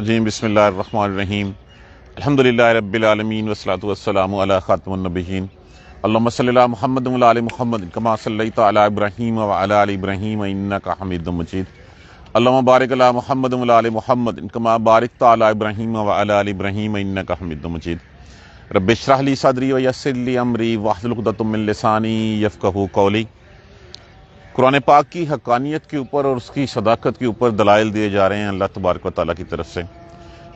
الرجیم بسم اللہ الرحمن الرحیم الحمدللہ رب العالمین والصلاۃ والسلام علی خاتم النبیین اللہم صلی علی محمد وعلی آل محمد کما صلیت علی ابراہیم وعلی آل ابراہیم انک حمید مجید اللہم بارک علی محمد وعلی آل محمد کما بارکت علی ابراہیم وعلی آل ابراہیم انک حمید مجید رب اشرح لی صدری ویسر لی امری واحلل عقدۃ من لسانی یفقہوا قولی۔ قرآن پاک کی حقانیت کے اوپر اور اس کی صداقت کے اوپر دلائل دیے جا رہے ہیں اللہ تبارک و تعالیٰ کی طرف سے۔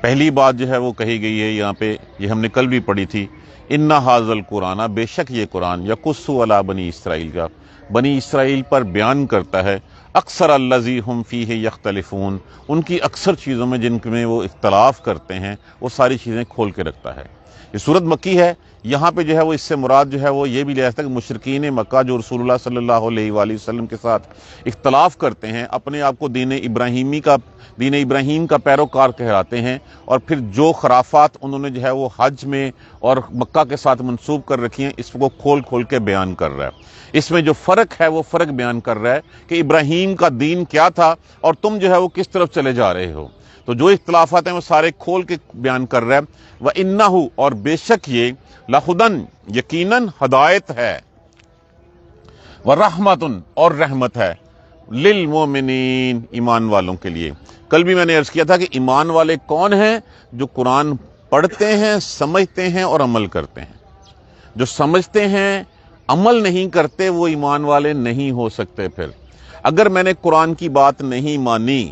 پہلی بات جو ہے وہ کہی گئی ہے یہاں پہ، یہ ہم نے کل بھی پڑھی تھی، ان ھذا القرآن، بے شک یہ قرآن، یقص علی بنی اسرائیل کا، بنی اسرائیل پر بیان کرتا ہے، اکثر الذی ہم فیہ یختلفون، ان کی اکثر چیزوں میں جن میں وہ اختلاف کرتے ہیں وہ ساری چیزیں کھول کے رکھتا ہے۔ یہ سورت مکی ہے، یہاں پہ جو ہے وہ اس سے مراد جو ہے وہ یہ بھی لے آتا ہے کہ مشرکین مکہ جو رسول اللہ صلی اللہ علیہ وآلہ وسلم کے ساتھ اختلاف کرتے ہیں، اپنے آپ کو دین ابراہیم کا پیروکار کہلاتے ہیں، اور پھر جو خرافات انہوں نے جو ہے وہ حج میں اور مکہ کے ساتھ منسوب کر رکھی ہیں، اس کو کھول کے بیان کر رہا ہے۔ اس میں جو فرق ہے وہ فرق بیان کر رہا ہے کہ ابراہیم کا دین کیا تھا اور تم جو ہے وہ کس طرف چلے جا رہے ہو۔ تو جو اختلافات ہیں وہ سارے کھول کے بیان کر رہا ہے۔ وَإِنَّهُ، اور بے شک یہ، لَخُدًا، یقیناً ہدایت ہے، وَرَحْمَةٌ، اور رحمت ہے، لِلْمُؤْمِنِينَ، ایمان والوں کے لیے۔ کل بھی میں نے عرض کیا تھا کہ ایمان والے کون ہیں؟ جو قرآن پڑھتے ہیں، سمجھتے ہیں اور عمل کرتے ہیں۔ جو سمجھتے ہیں، عمل نہیں کرتے، وہ ایمان والے نہیں ہو سکتے۔ پھر اگر میں نے قرآن کی بات نہیں مانی،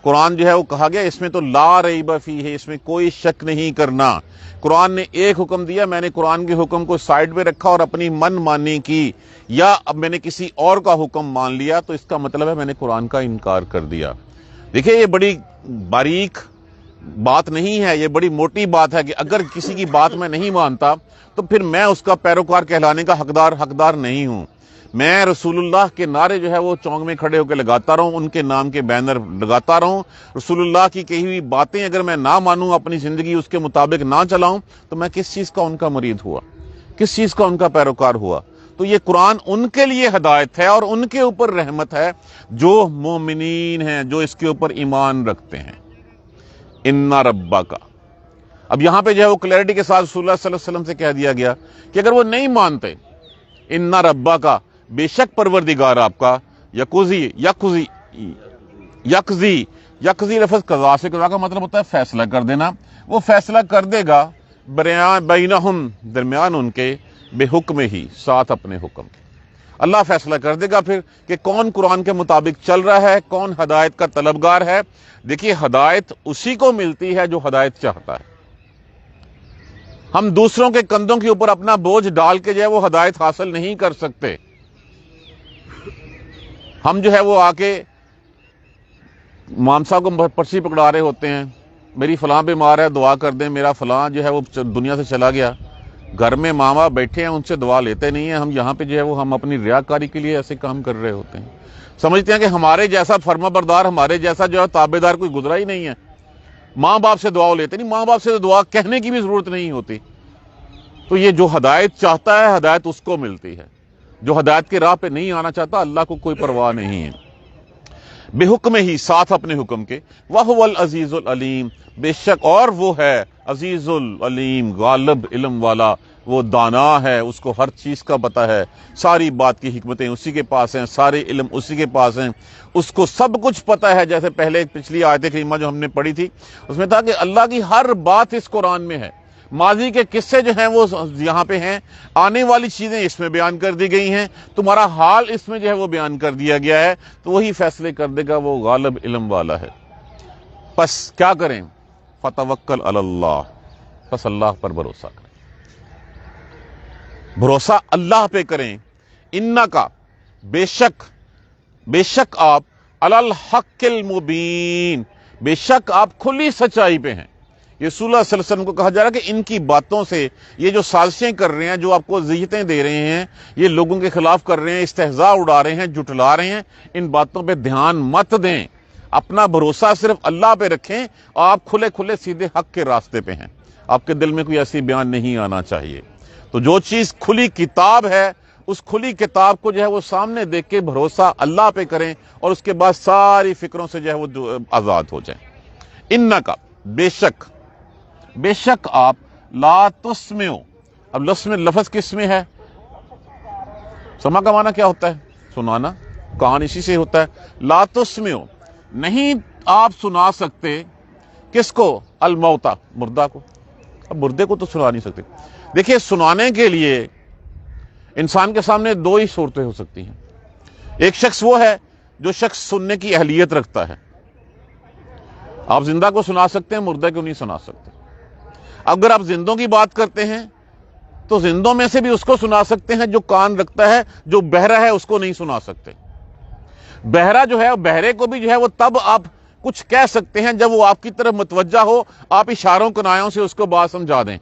قرآن جو ہے وہ کہا گیا اس میں تو لا ریب فیہ ہے، اس میں کوئی شک نہیں کرنا۔ قرآن نے ایک حکم دیا، میں نے قرآن کے حکم کو سائڈ پہ رکھا اور اپنی من مانی کی، یا اب میں نے کسی اور کا حکم مان لیا، تو اس کا مطلب ہے میں نے قرآن کا انکار کر دیا۔ دیکھیں یہ بڑی باریک بات نہیں ہے، یہ بڑی موٹی بات ہے کہ اگر کسی کی بات میں نہیں مانتا تو پھر میں اس کا پیروکار کہلانے کا حقدار نہیں ہوں۔ میں رسول اللہ کے نعرے جو ہے وہ چونک میں کھڑے ہو کے لگاتا رہوں، ان کے نام کے بینر لگاتا رہوں، رسول اللہ کی کہی ہوئی باتیں اگر میں نہ مانوں، اپنی زندگی اس کے مطابق نہ چلاؤں، تو میں کس چیز کا ان کا مرید ہوا، کس چیز کا ان کا پیروکار ہوا؟ تو یہ قرآن ان کے لیے ہدایت ہے اور ان کے اوپر رحمت ہے جو مومنین ہیں، جو اس کے اوپر ایمان رکھتے ہیں۔ ان ربک، اب یہاں پہ جو ہے وہ کلیئرٹی کے ساتھ رسول اللہ صلی اللہ علیہ وسلم سے کہہ دیا گیا کہ اگر وہ نہیں مانتے، ان ربک، بے شک پروردگار آپ کا، یقضی لفظ قضا سے، قضا کا مطلب ہوتا ہے فیصلہ کر دینا، وہ فیصلہ کر دے گا بینہم، درمیان ان کے، بے حکم ہی، ساتھ اپنے حکم کے۔ اللہ فیصلہ کر دے گا پھر کہ کون قرآن کے مطابق چل رہا ہے، کون ہدایت کا طلبگار ہے۔ دیکھیے ہدایت اسی کو ملتی ہے جو ہدایت چاہتا ہے۔ ہم دوسروں کے کندھوں کے اوپر اپنا بوجھ ڈال کے جو ہے وہ ہدایت حاصل نہیں کر سکتے۔ ہم جو ہے وہ آ کے امام صاحب کو پرچی پکڑا رہے ہوتے ہیں، میری فلاں بیمار ہے دعا کر دیں، میرا فلاں جو ہے وہ دنیا سے چلا گیا، گھر میں ماں باپ بیٹھے ہیں ان سے دعا لیتے نہیں ہیں، ہم یہاں پہ جو ہے وہ ہم اپنی ریاکاری کے لیے ایسے کام کر رہے ہوتے ہیں۔ سمجھتے ہیں کہ ہمارے جیسا فرما بردار، ہمارے جیسا جو ہے تابع دار کوئی گزرا ہی نہیں ہے۔ ماں باپ سے دعا لیتے نہیں، ماں باپ سے دعا کہنے کی بھی ضرورت نہیں ہوتی۔ تو یہ جو ہدایت چاہتا ہے ہدایت اس کو ملتی ہے، جو ہدایت کی راہ پہ نہیں آنا چاہتا اللہ کو کوئی پرواہ نہیں ہے۔ بے حکم ہی، ساتھ اپنے حکم کے، وَهُوَ الْعَزِيزُ الْعَلِيمُ، بے شک اور وہ ہے عزیز العلیم، غالب علم والا، وہ دانا ہے، اس کو ہر چیز کا پتہ ہے، ساری بات کی حکمتیں اسی کے پاس ہیں، سارے علم اسی کے پاس ہیں، اس کو سب کچھ پتہ ہے۔ جیسے پہلے پچھلی آیت کریمہ جو ہم نے پڑھی تھی اس میں تھا کہ اللہ کی ہر بات اس قرآن میں ہے، ماضی کے قصے جو ہیں وہ یہاں پہ ہیں، آنے والی چیزیں اس میں بیان کر دی گئی ہیں، تمہارا حال اس میں جو ہے وہ بیان کر دیا گیا ہے، تو وہی فیصلے کر دے گا، وہ غالب علم والا ہے۔ پس کیا کریں؟ فتوکل علی اللہ، پس اللہ پر بھروسہ کریں، بھروسہ اللہ پہ کریں۔ انکا، بے شک آپ، علی الحق المبین، بے شک آپ کھلی سچائی پہ ہیں۔ یہ رسول اللہ صلی اللہ علیہ وسلم کو کہا جا رہا ہے کہ ان کی باتوں سے، یہ جو سازشیں کر رہے ہیں، جو آپ کو اذیتیں دے رہے ہیں، یہ لوگوں کے خلاف کر رہے ہیں، استہزاء اڑا رہے ہیں، جھٹلا رہے ہیں، ان باتوں پہ دھیان مت دیں، اپنا بھروسہ صرف اللہ پہ رکھیں، اور آپ کھلے سیدھے حق کے راستے پہ ہیں۔ آپ کے دل میں کوئی ایسی بیان نہیں آنا چاہیے۔ تو جو چیز کھلی کتاب ہے، اس کھلی کتاب کو جو ہے وہ سامنے دیکھ کے بھروسہ اللہ پہ کریں، اور اس کے بعد ساری فکروں سے جو ہے وہ آزاد ہو جائیں۔ انکا، بے شک آپ لا تسمعو، اب لفظ کس میں ہے؟ سما کا معنی کیا ہوتا ہے؟ سنانا، کان اسی سے ہوتا ہے۔ لا تسمعو، نہیں آپ سنا سکتے، کس کو؟ الموتا، مردہ کو۔ اب مردے کو تو سنا نہیں سکتے۔ دیکھیے سنانے کے لیے انسان کے سامنے دو ہی صورتیں ہو سکتی ہیں۔ ایک شخص وہ ہے جو شخص سننے کی اہلیت رکھتا ہے، آپ زندہ کو سنا سکتے ہیں، مردہ کو نہیں سنا سکتے۔ اگر آپ زندوں کی بات کرتے ہیں تو زندوں میں سے بھی اس کو سنا سکتے ہیں جو کان رکھتا ہے، جو بہرا ہے اس کو نہیں سنا سکتے۔ بہرا جو ہے، بہرے کو بھی جو ہے وہ تب آپ کچھ کہہ سکتے ہیں جب وہ آپ کی طرف متوجہ ہو، آپ اشاروں کنایوں سے اس کو بات سمجھا دیں۔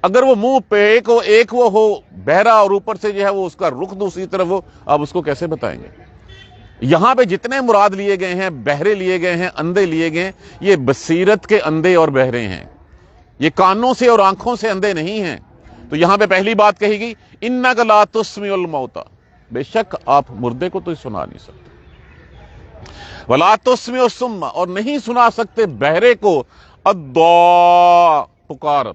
اگر وہ منہ پہ ایک وہ ہو بہرا اور اوپر سے جو ہے وہ اس کا رخ دوسری طرف ہو، آپ اس کو کیسے بتائیں گے؟ یہاں پہ جتنے مراد لیے گئے ہیں، بہرے لیے گئے ہیں، اندھے لیے گئے ہیں، یہ بصیرت کے اندھے اور بہرے ہیں، یہ کانوں سے اور آنکھوں سے اندھے نہیں ہیں۔ تو یہاں پہ پہلی بات کہی گئی انک لا تسمع الموتى، بے شک آپ مردے کو تو سنا نہیں سکتے۔ ولا تسمع الصم، اور نہیں سنا سکتے بہرے کو الدعاء، پکار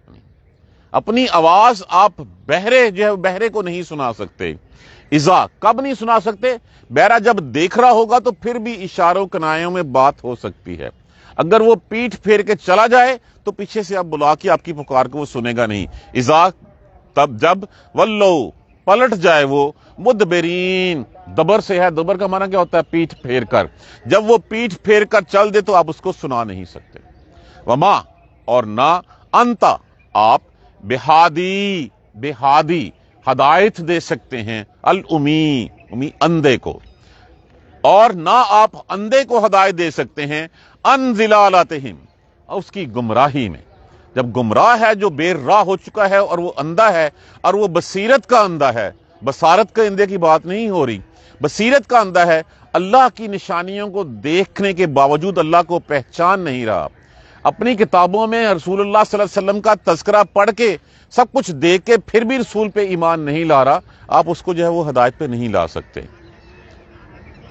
اپنی آواز آپ بہرے جو ہے بہرے کو نہیں سنا سکتے۔ اذا، کب نہیں سنا سکتے؟ بہرا جب دیکھ رہا ہوگا تو پھر بھی اشاروں کنایوں میں بات ہو سکتی ہے۔ اگر وہ پیٹھ پھیر کے چلا جائے تو پیچھے سے آپ بلا کے آپ کی پکار کو وہ سنے گا نہیں۔ اذا، تب جب، ولو، پلٹ جائے وہ، مدبرین، دبر سے ہے، دبر کا معنی کیا ہوتا ہے؟ پیٹھ پھیر کر۔ جب وہ پیٹھ پھیر کر چل دے تو آپ اس کو سنا نہیں سکتے۔ وما، اور نہ، انتا، آپ، بہادی، ہدایت دے سکتے ہیں، الامی، اندھے کو، اور نہ آپ اندھے کو ہدایت دے سکتے ہیں، ان ضلالتہم، اس کی گمراہی میں۔ جب گمراہ ہے، جو بے راہ ہو چکا ہے اور وہ اندھا ہے، اور وہ بصیرت کا اندھا ہے، بصارت کا اندھے کی بات نہیں ہو رہی، بصیرت کا اندھا ہے، اللہ کی نشانیوں کو دیکھنے کے باوجود اللہ کو پہچان نہیں رہا، اپنی کتابوں میں رسول اللہ صلی اللہ علیہ وسلم کا تذکرہ پڑھ کے سب کچھ دیکھ کے پھر بھی رسول پہ ایمان نہیں لا رہا، آپ اس کو جو ہے وہ ہدایت پہ نہیں لا سکتے۔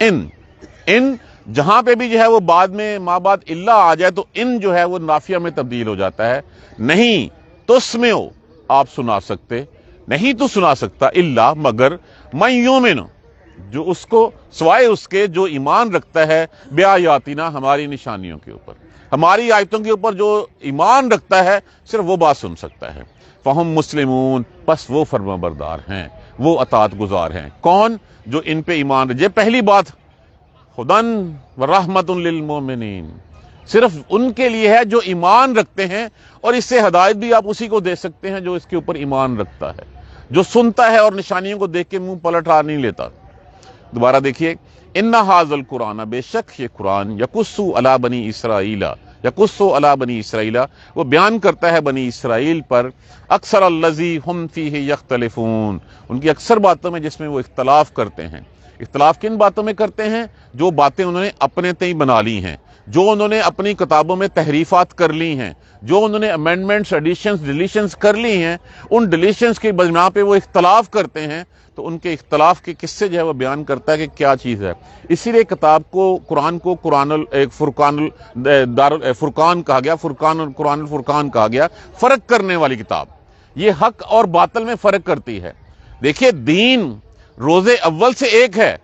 ان جہاں پہ بھی جو ہے وہ بعد میں ما بعد اللہ آ جائے تو ان جو ہے وہ نافیہ میں تبدیل ہو جاتا ہے۔ نہیں تسمعو، آپ سنا سکتے، نہیں تو سنا سکتا، الا، مگر، من یؤمن، جو اس کو سوائے اس کے جو ایمان رکھتا ہے، بآیاتنا، ہماری نشانیوں کے اوپر، ہماری آیتوں کے اوپر جو ایمان رکھتا ہے صرف وہ بات سن سکتا ہے۔ فہم مسلمون، پس وہ فرما بردار ہیں، وہ اطاعت گزار ہیں۔ کون؟ جو ان پہ ایمان رکھے۔ پہلی بات ہدن ورحمت للمؤمنین، صرف ان کے لیے ہے جو ایمان رکھتے ہیں، اور اس سے ہدایت بھی آپ اسی کو دے سکتے ہیں جو اس کے اوپر ایمان رکھتا ہے، جو سنتا ہے اور نشانیوں کو دیکھ کے منہ پلٹا نہیں لیتا۔ دوبارہ دیکھیے، ان ھذا القرآن، بے شک یہ قرآن، یقص علی بنی اسرائیل، یقص علی بنی اسرائیل، وہ بیان کرتا ہے بنی اسرائیل پر، اکثر الذی ہم فیہ یختلفون، ان کی اکثر باتوں میں جس میں وہ اختلاف کرتے ہیں۔ اختلاف کن باتوں میں کرتے ہیں؟ جو باتیں انہوں نے اپنے تئیں بنا لی ہیں، جو انہوں نے اپنی کتابوں میں تحریفات کر لی ہیں، جو انہوں نے امینڈمنٹس، ایڈیشنز، ڈیلیشنز کر لی ہیں، ان ڈیلیشنز کی بنا پہ وہ اختلاف کرتے ہیں، تو ان کے اختلاف کے قصے جو ہے وہ بیان کرتا ہے کہ کیا چیز ہے۔ اسی لیے کتاب کو، قرآن کو فرقان کہا گیا، قرآن الفرقان کہا گیا، فرق کرنے والی کتاب، یہ حق اور باطل میں فرق کرتی ہے۔ دیکھیے دین روز اول سے ایک ہے،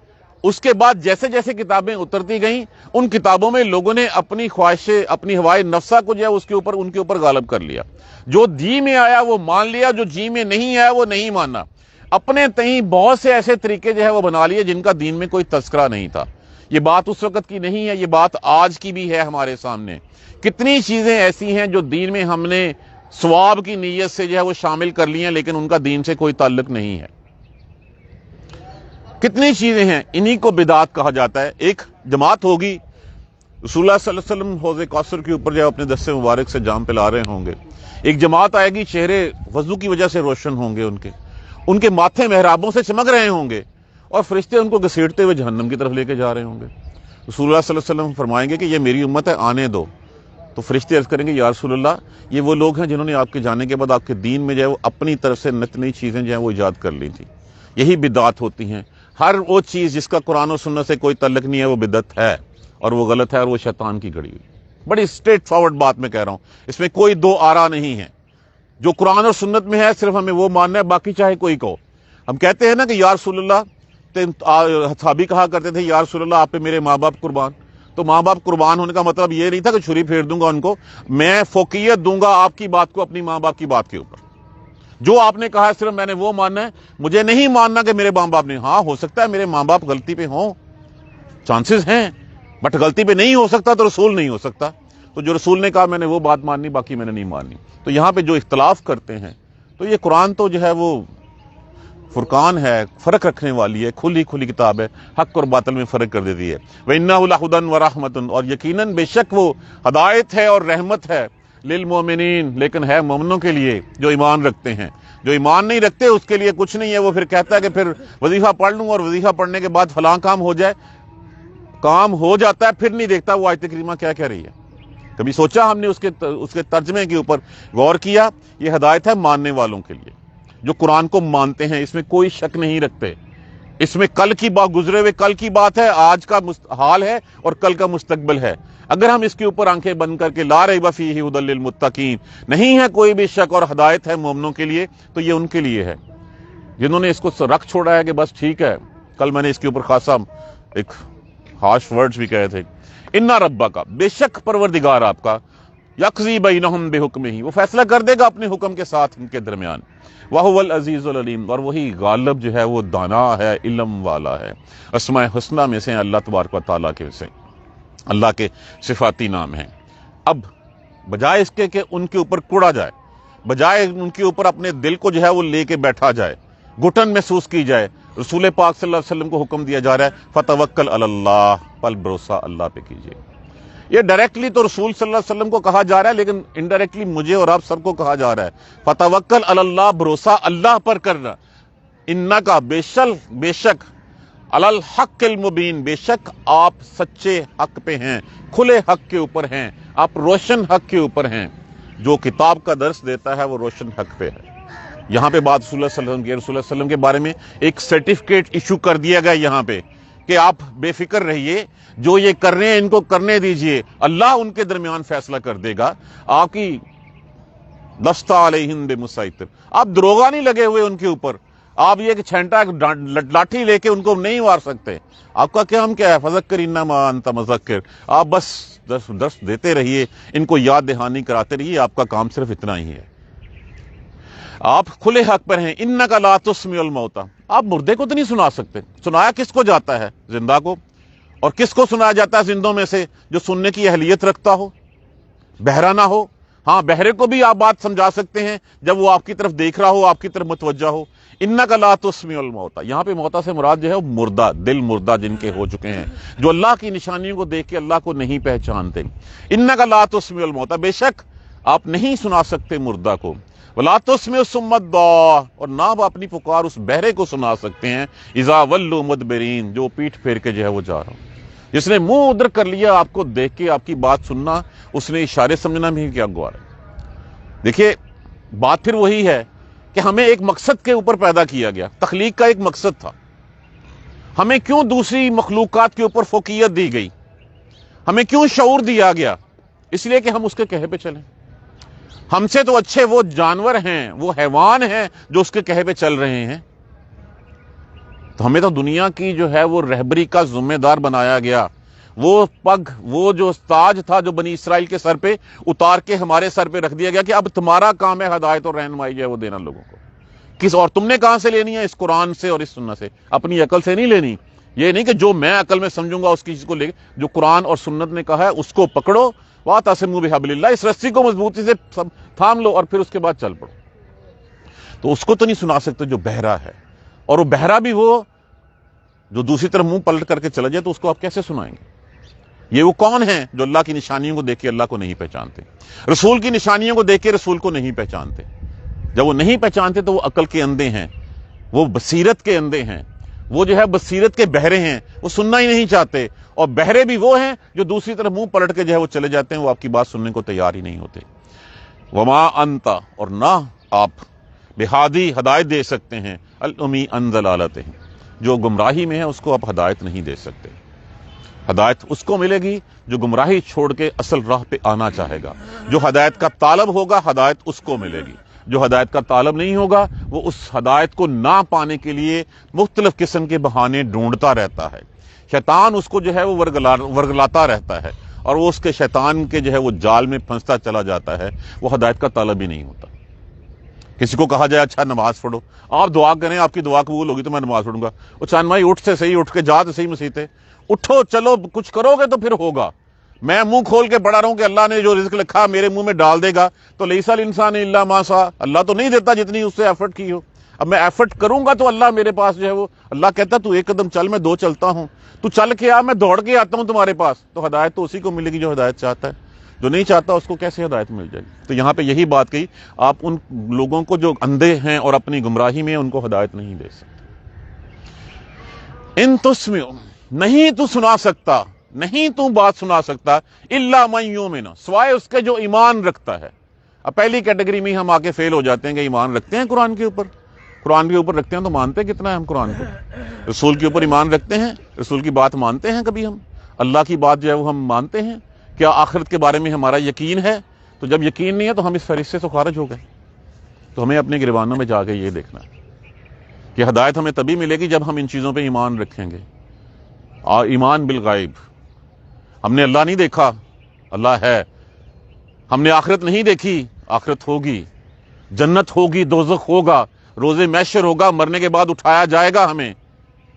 اس کے بعد جیسے جیسے کتابیں اترتی گئیں، ان کتابوں میں لوگوں نے اپنی خواہشیں، اپنی ہوائے نفسہ کو جو ہے اس کے اوپر، ان کے اوپر غالب کر لیا۔ جو جی میں آیا وہ مان لیا، جو جی میں نہیں آیا وہ نہیں مانا۔ اپنے تئیں بہت سے ایسے طریقے جو ہے وہ بنا لیے جن کا دین میں کوئی تذکرہ نہیں تھا۔ یہ بات اس وقت کی نہیں ہے، یہ بات آج کی بھی ہے ہمارے سامنے۔ کتنی چیزیں ایسی ہیں جو دین میں ہم نے ثواب کی نیت سے جو ہے وہ شامل کر لی ہیں، لیکن ان کا دین سے کوئی تعلق نہیں ہے۔ کتنی چیزیں ہیں، انہی کو بدعت کہا جاتا ہے۔ ایک جماعت ہوگی، رسول اللہ صلی اللہ علیہ وسلم حوض کوثر کے اوپر جو ہے اپنے دست مبارک سے جام پلا رہے ہوں گے، ایک جماعت آئے گی، چہرے وضو کی وجہ سے روشن ہوں گے، ان کے ماتھے محرابوں سے چمک رہے ہوں گے، اور فرشتے ان کو گھسیٹتے ہوئے جہنم کی طرف لے کے جا رہے ہوں گے۔ رسول اللہ صلی اللہ علیہ وسلم فرمائیں گے کہ یہ میری امت ہے، آنے دو۔ تو فرشتے عرض کریں گے یا رسول اللہ، یہ وہ لوگ ہیں جنہوں نے آپ کے جانے کے بعد آپ کے دین میں جو ہے وہ اپنی طرف سے نت نئی چیزیں جو ہیں وہ ایجاد کر لی تھی۔ یہی بدعت ہوتی ہیں۔ ہر وہ چیز جس کا قرآن و سنت سے کوئی تعلق نہیں ہے وہ بدعت ہے، اور وہ غلط ہے، اور وہ شیطان کی گڑی ہوئی۔ بڑی اسٹریٹ فارورڈ بات میں کہہ رہا ہوں، اس میں کوئی دو آرا نہیں ہے. جو قرآن اور سنت میں ہے صرف ہمیں وہ ماننا ہے، باقی چاہے کوئی کہو. ہم کہتے ہیں نا کہ یا رسول اللہ، صحابی کہا کرتے تھے یا رسول اللہ آپ پہ میرے ماں باپ قربان. تو ماں باپ قربان ہونے کا مطلب یہ نہیں تھا کہ چھری پھیر دوں گا ان کو، میں فوقیت دوں گا آپ کی بات کو اپنی ماں باپ کی بات کے اوپر. جو آپ نے کہا ہے صرف میں نے وہ ماننا ہے، مجھے نہیں ماننا کہ میرے ماں باپ نہیں. ہاں ہو سکتا ہے میرے ماں باپ غلطی پہ ہوں، چانسز ہیں، بٹ غلطی پہ نہیں ہو سکتا تو رسول نہیں ہو سکتا. تو جو رسول نے کہا میں نے وہ بات ماننی، باقی میں نے نہیں ماننی. تو یہاں پہ جو اختلاف کرتے ہیں، تو یہ قرآن تو جو ہے وہ فرقان ہے، فرق رکھنے والی ہے، کھلی کتاب ہے، حق اور باطل میں فرق کر دیتی ہے. وَإِنَّهُ لَهُدًى وَرَحْمَةٌ، اور یقیناً بے شک وہ ہدایت ہے اور رحمت ہے، للمومنین، لیکن ہے مومنوں کے لیے جو ایمان رکھتے ہیں. جو ایمان نہیں رکھتے اس کے لیے کچھ نہیں ہے. وہ پھر کہتا ہے کہ پھر وظیفہ پڑھ لوں اور وظیفہ پڑھنے کے بعد فلاں کام ہو جائے، کام ہو جاتا ہے پھر نہیں دیکھتا وہ آیت کریمہ کیا کہہ رہی ہے. کبھی سوچا ہم نے اس کے ترجمے کے اوپر غور کیا؟ یہ ہدایت ہے ماننے والوں کے لیے جو قرآن کو مانتے ہیں، اس میں کوئی شک نہیں رکھتے. اس میں کل کی بات، گزرے ہوئے کل کی بات ہے، آج کا حال ہے اور کل کا مستقبل ہے. اگر ہم اس کے اوپر آنکھیں بند کر کے لا ریب فیہ ھدی للمتقین، نہیں ہے کوئی بھی شک اور ہدایت ہے مومنوں کے لیے، تو یہ ان کے لیے ہے جنہوں نے اس کو رکھ چھوڑا ہے کہ بس ٹھیک ہے. کل میں نے اس کے اوپر خاصا ایک ہارش ورڈز بھی کہے تھے. ان ربک، بے شک پروردگار آپ کا، یقضی بینہم بحکمہ، وہ فیصلہ کر دے گا اپنے حکم کے ساتھ ان کے درمیان. وَهُوَ الْعَزِيزُ الْعَلِيمُ، اور وہی غالب جو ہے وہ دانا ہے، علم والا ہے. اسماء حسنہ میں سے اللہ تبارک و تعالیٰ کے سے اللہ کے صفاتی نام ہیں. اب بجائے اس کے کہ ان کے اوپر کوڑا جائے، بجائے ان کے اوپر اپنے دل کو جو ہے وہ لے کے بیٹھا جائے، گھٹن محسوس کی جائے، رسول پاک صلی اللہ علیہ وسلم کو حکم دیا جا رہا ہے فتوکل علی اللہ، پل بھروسہ اللہ پہ کیجیے. یہ ڈائریکٹلی تو رسول صلی اللہ علیہ وسلم کو کہا جا رہا ہے، لیکن انڈائریکٹلی مجھے اور آپ سب کو کہا جا رہا ہے فتوکل علی اللہ، بھروسہ اللہ پر کرنا. انکا، بے شک، علی الحق المبین، بے شک آپ سچے حق پہ ہیں، کھلے حق کے اوپر ہیں، آپ روشن حق کے اوپر ہیں. جو کتاب کا درس دیتا ہے وہ روشن حق پہ ہے. یہاں پہ بات رسول اللہ صلی اللہ علیہ وسلم رسول اللہ صلی اللہ علیہ وسلم کے بارے میں ایک سرٹیفکیٹ ایشو کر دیا گیا یہاں پہ کہ آپ بے فکر رہیے، جو یہ کر رہے ہیں ان کو کرنے دیجئے، اللہ ان کے درمیان فیصلہ کر دے گا. آپ کی لست علیہم بمسیطر، آپ دروغہ نہیں لگے ہوئے ان کے اوپر. آپ یہ کہ چھینٹا لاٹھی لے کے ان کو نہیں مار سکتے. آپ کا کام کیا ہے؟ فذکر انما انت مذکر، آپ بس درس دیتے رہیے، ان کو یاد دہانی کراتے رہیے. آپ کا کام صرف اتنا ہی ہے. آپ کھلے حق پر ہیں. انک لا تسمع الموتى، آپ مردے کو تو نہیں سنا سکتے. سنایا کس کو جاتا ہے؟ زندہ کو. اور کس کو سنایا جاتا ہے زندوں میں سے؟ جو سننے کی اہلیت رکھتا ہو، بہرا نہ ہو. ہاں بہرے کو بھی آپ بات سمجھا سکتے ہیں جب وہ آپ کی طرف دیکھ رہا ہو، آپ کی طرف متوجہ ہو. انک لا تسمع الموتى، یہاں پہ موتا سے مراد جو ہے وہ مردہ، دل مردہ جن کے ہو چکے ہیں، جو اللہ کی نشانیوں کو دیکھ کے اللہ کو نہیں پہچانتے. انک لا تسمع الموتى، بے شک آپ نہیں سنا سکتے مردہ کو. ولا تسمع الصم الدعاء، اور نہ آپ اپنی پکار اس بہرے کو سنا سکتے ہیں. اذا ولوا مدبرین، جو پیٹھ پھیر کے جو ہے وہ جا رہا ہو. جس نے منہ ادھر کر لیا آپ کو دیکھ کے، آپ کی بات سننا، اس نے اشارے سمجھنا بھی کیا گوارا. دیکھیے بات پھر وہی ہے کہ ہمیں ایک مقصد کے اوپر پیدا کیا گیا، تخلیق کا ایک مقصد تھا. ہمیں کیوں دوسری مخلوقات کے اوپر فوقیت دی گئی؟ ہمیں کیوں شعور دیا گیا؟ اس لیے کہ ہم اس کے کہے پہ چلیں. ہم سے تو اچھے وہ جانور ہیں، وہ حیوان ہیں جو اس کے کہے پہ چل رہے ہیں. تو ہمیں تو دنیا کی جو ہے وہ رہبری کا ذمہ دار بنایا گیا. وہ پگ، وہ جو تاج تھا جو بنی اسرائیل کے سر پہ اتار کے ہمارے سر پہ رکھ دیا گیا کہ اب تمہارا کام ہے ہدایت اور رہنمائی جو ہے وہ دینا لوگوں کو. اور تم نے کہاں سے لینی ہے؟ اس قرآن سے اور اس سنت سے، اپنی عقل سے نہیں لینی. یہ نہیں کہ جو میں عقل میں سمجھوں گا اس کی چیز کو لے کے، جو قرآن اور سنت نے کہا ہے اس کو پکڑو. واعتصموا بحبل اللہ، اس رسی کو مضبوطی سے تھام لو اور پھر اس کے بعد چل پڑو. تو اس کو تو نہیں سنا سکتے جو بہرا ہے. اور وہ بہرا بھی وہ جو دوسری طرف منہ پلٹ کر کے چلا جائے تو اس کو آپ کیسے سنائیں گے؟ یہ وہ کون ہیں جو اللہ کی نشانیوں کو دیکھ کے اللہ کو نہیں پہچانتے، رسول کی نشانیوں کو دیکھ کے رسول کو نہیں پہچانتے. جب وہ نہیں پہچانتے تو وہ عقل کے اندھے ہیں، وہ بصیرت کے اندھے ہیں، وہ جو ہے بصیرت کے بہرے ہیں، وہ سننا ہی نہیں چاہتے. اور بہرے بھی وہ ہیں جو دوسری طرف منہ پلٹ کے جو ہے وہ چلے جاتے ہیں، وہ آپ کی بات سننے کو تیار ہی نہیں ہوتے. وما انت، اور نہ آپ بہادی ہدایت دے سکتے ہیں، الامی ان ضلالتہ، جو گمراہی میں ہے اس کو آپ ہدایت نہیں دے سکتے. ہدایت اس کو ملے گی جو گمراہی چھوڑ کے اصل راہ پہ آنا چاہے گا. جو ہدایت کا طالب ہوگا ہدایت اس کو ملے گی. جو ہدایت کا طالب نہیں ہوگا وہ اس ہدایت کو نہ پانے کے لیے مختلف قسم کے بہانے ڈھونڈتا رہتا ہے. شیطان اس کو جو ہے وہ ورگلاتا رہتا ہے اور وہ اس کے شیطان کے جو ہے وہ جال میں پھنستا چلا جاتا ہے. وہ ہدایت کا طالب ہی نہیں ہوتا. کسی کو کہا جائے اچھا نماز پڑھو, آپ دعا کریں, آپ کی دعا قبول ہوگی تو میں نماز پڑھوں گا. وہ چاند بھائی اٹھ سے صحیح, اٹھ کے جا تو صحیح مسیح, اٹھو چلو کچھ کرو گے تو پھر ہوگا. میں منہ کھول کے پڑھا رہا ہوں کہ اللہ نے جو رزق لکھا میرے منہ میں ڈال دے گا, تو لیسا الانسان الا ما سعی, اللہ تو نہیں دیتا جتنی اس سے ایفرٹ کی ہو. اب میں ایفرٹ کروں گا تو اللہ میرے پاس جو ہے وہ, اللہ کہتا تو ایک قدم چل میں دو چلتا ہوں, تو چل کے آ, میں دوڑ کے آتا ہوں تمہارے پاس. تو ہدایت تو اسی کو ملے گی جو ہدایت چاہتا ہے. جو نہیں چاہتا اس کو کیسے ہدایت مل جائے گی؟ تو یہاں پہ یہی بات کہی, آپ ان لوگوں کو جو اندھے ہیں اور اپنی گمراہی میں ان کو ہدایت نہیں دے سکتے. ان تسمع, نہیں تو سنا سکتا, نہیں تو بات سنا سکتا, الا من یؤمن, سوائے اس کے جو ایمان رکھتا ہے. اب پہلی کیٹیگری میں ہم آ کے فیل ہو جاتے ہیں کہ ایمان رکھتے ہیں قرآن کے اوپر. قرآن کے اوپر رکھتے ہیں تو مانتے کتنا ہے ہم قرآن کو؟ رسول کے اوپر ایمان رکھتے ہیں, رسول کی بات مانتے ہیں کبھی ہم؟ اللہ کی بات جو ہے وہ ہم مانتے ہیں؟ کیا آخرت کے بارے میں ہمارا یقین ہے؟ تو جب یقین نہیں ہے تو ہم اس فہرست سے خارج ہو گئے. تو ہمیں اپنے گریبانوں میں جا کے یہ دیکھنا ہے کہ ہدایت ہمیں تبھی ملے گی جب ہم ان چیزوں پہ ایمان رکھیں گے. ایمان بالغیب, ہم نے اللہ نہیں دیکھا, اللہ ہے. ہم نے آخرت نہیں دیکھی, آخرت ہوگی, جنت ہوگی, دوزخ ہوگا, روز محشر ہوگا, مرنے کے بعد اٹھایا جائے گا ہمیں.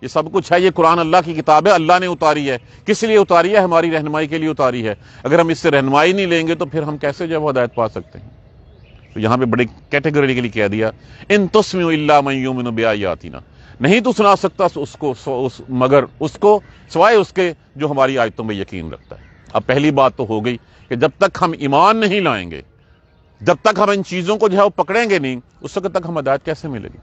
یہ سب کچھ ہے. یہ قرآن اللہ کی کتاب ہے, اللہ نے اتاری ہے. کس لیے اتاری ہے؟ ہماری رہنمائی کے لیے اتاری ہے. اگر ہم اس سے رہنمائی نہیں لیں گے تو پھر ہم کیسے جو ہے وہ ہدایت پا سکتے ہیں؟ تو یہاں پہ بڑی کیٹیگریکلی کہہ دیا, ان تسمع الا من یؤمن بآیاتنا, نہیں تو سنا سکتا اس کو مگر اس کو, سوائے اس کے جو ہماری آیتوں میں یقین رکھتا ہے. اب پہلی بات تو ہو گئی کہ جب تک ہم ایمان نہیں لائیں گے, جب تک ہم ان چیزوں کو جو ہے وہ پکڑیں گے نہیں, اس وقت تک ہم ہدایت کیسے ملے گی؟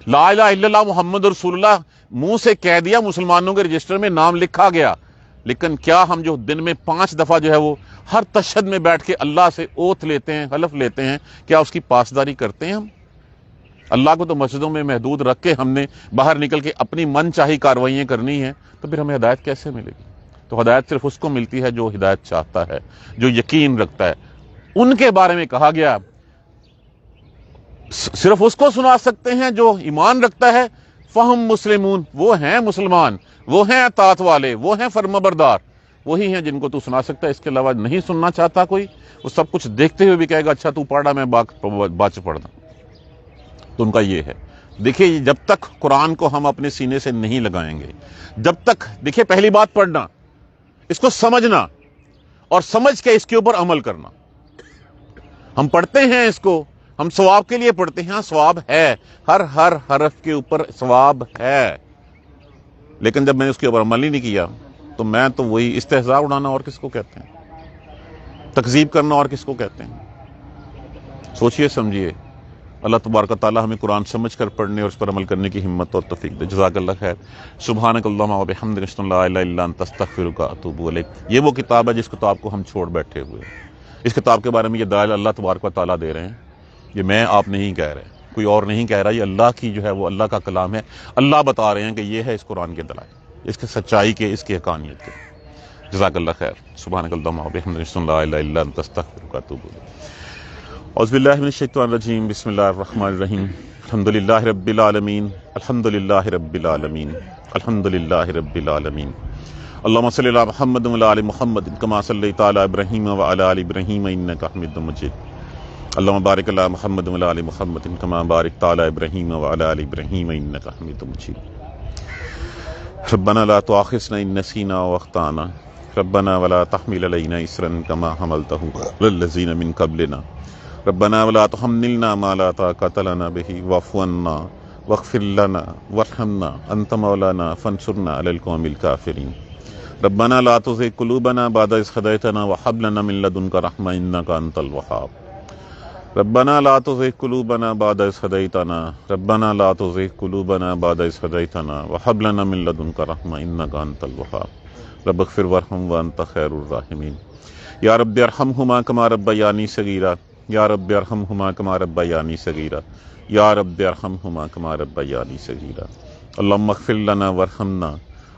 لا الہ الا اللہ محمد رسول اللہ منہ سے کہہ دیا, مسلمانوں کے رجسٹر میں نام لکھا گیا, لیکن کیا ہم جو دن میں 5 دفعہ جو ہے وہ ہر تشہد میں بیٹھ کے اللہ سے اوتھ لیتے ہیں, حلف لیتے ہیں, کیا اس کی پاسداری کرتے ہیں ہم؟ اللہ کو تو مسجدوں میں محدود رکھ کے ہم نے باہر نکل کے اپنی من چاہی کارروائیاں کرنی ہیں, تو پھر ہمیں ہدایت کیسے ملے گی؟ تو ہدایت صرف اس کو ملتی ہے جو ہدایت چاہتا ہے, جو یقین رکھتا ہے. ان کے بارے میں کہا گیا صرف اس کو سنا سکتے ہیں جو ایمان رکھتا ہے. فہم مسلمون, وہ ہیں مسلمان, وہ ہیں اطاعت والے, وہ ہیں فرمانبردار, وہی ہیں جن کو تو سنا سکتا ہے. اس کے علاوہ نہیں سننا چاہتا کوئی, وہ سب کچھ دیکھتے ہوئے بھی کہے گا اچھا تو پڑھ رہا, میں بعد سے پڑھنا. تو ان کا یہ ہے. دیکھیے جب تک قرآن کو ہم اپنے سینے سے نہیں لگائیں گے, جب تک, دیکھیے پہلی بات پڑھنا, اس کو سمجھنا, اور سمجھ کے اس کے اوپر عمل کرنا. ہم پڑھتے ہیں اس کو, ہم ثواب کے لیے پڑھتے ہیں, ہاں ثواب ہے, ہر حرف کے اوپر ثواب ہے, لیکن جب میں نے اس کے اوپر عمل ہی نہیں کیا تو میں تو وہی استہزاء اڑانا اور کس کو کہتے ہیں, تکذیب کرنا اور کس کو کہتے ہیں. سوچئے سمجھیے. اللہ تبارک و تعالی ہمیں قرآن سمجھ کر پڑھنے اور اس پر عمل کرنے کی ہمت اور توفیق دے. جزاک اللہ خیر. سبحانک اللہم و بحمدک اشہد ان لا الہ الا انت استغفرک و اتوب الیک. یہ وہ کتاب ہے جس کتاب کو ہم چھوڑ بیٹھے ہوئے ہیں. اس کتاب کے بارے میں یہ دلائل اللہ تبارک و تعالیٰ دے رہے ہیں, یہ میں آپ نہیں کہہ رہے, کوئی اور نہیں کہہ رہا, یہ اللہ کی جو ہے وہ اللہ کا کلام ہے. اللہ بتا رہے ہیں کہ یہ ہے اس قرآن کے دلائل, اس کے سچائی کے, اس کی حقانیت کے. جزاک اللہ خیر. سبحانک اللہم و بحمدک اشہد ان لا الہ الا انت استغفرک و اتوب الیک. اعوذ باللہ من الشیطان الرجیم. بسم اللہ الرحمن الرحیم. الحمدللہ رب العالمین, الحمدللہ رب العالمین, الحمدللہ رب العالمین. اللہم صلی علی محمد و علی آل محمد کما صلیت علی ابراہیم و علی آل ابراہیم انک حمید مجید. اللہم بارک علی محمد و علی آل محمد کما بارکت علی ابراہیم و علی آل ابراہیم انک حمید مجید. ربنا لا تؤاخذنا ان نسینا واخطانا, ربنا ولا تحمل علینا اصرا کما حملتہ علی الذین من قبلنا, ربنا ولا تحملنا ما لا طاقت لنا به واعف عنا واغفر لنا وارحمنا انت مولانا فانصرنا على القوم الكافرین. ربنا لا تزغ قلوبنا بعد إذ هديتنا وهب لنا من لدنك رحمة إنك أنت الوهاب. ربنا لا تزغ قلوبنا بعد إذ هديتنا, ربنا لا تزغ قلوبنا بعد إذ هديتنا وهب لنا من لدنك رحمة إنك أنت الوهاب. رب اغفر وارحم وأنت خير الراحمين. يا رب ارحمهما كما ربياني صغيرا, يا رب ارحمهما كما ربياني صغيرا, يا رب ارحمهما كما ربياني صغيرا. اللهم اغفر لنا وارحمنا,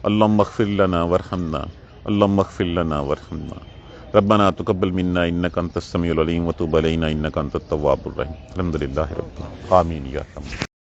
اللهم اغفر لنا وارحمنا, اللهم اغفر لنا وارحمنا ربنا تقبل منا انك انت السميع العليم وتب علينا انك انت التواب الرحيم الحمد لله رب العالمين آمين یا رب